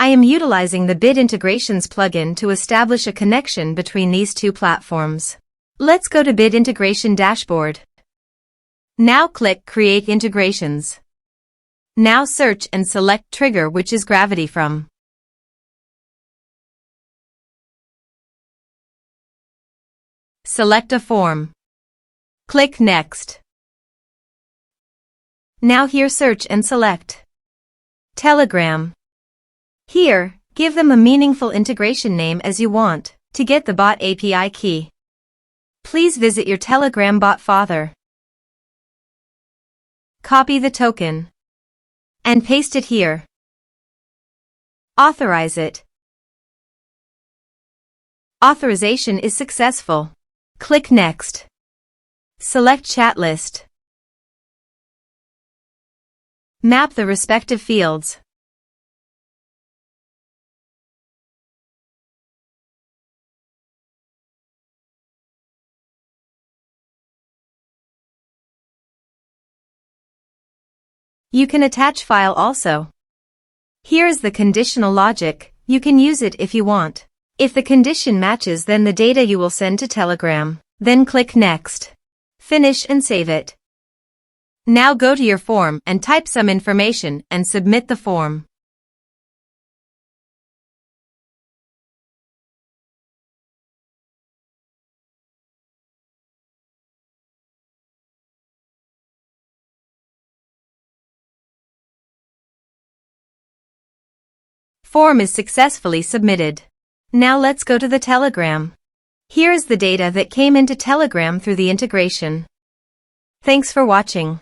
I am utilizing the Bit Integrations plugin to establish a connection between these two platforms. Let's go to Bit Integration Dashboard. Now click Create Integrations. Now search and select Trigger, which is Gravity from. Select a form. Click Next. Now here search and select Telegram. Here, give them a meaningful integration name as you want to get the bot API key. Please visit your Telegram bot father. Copy the token and paste it here. Authorize it. Authorization is successful. Click Next. Select Chat List. Map the respective fields. You can attach file also. Here is the conditional logic. You can use it if you want. If the condition matches, then the data you will send to Telegram. Then click Next. Finish and save it. Now go to your form and type some information and submit the form. Form is successfully submitted. Now let's go to the Telegram. Here is the data that came into Telegram through the integration. Thanks for watching.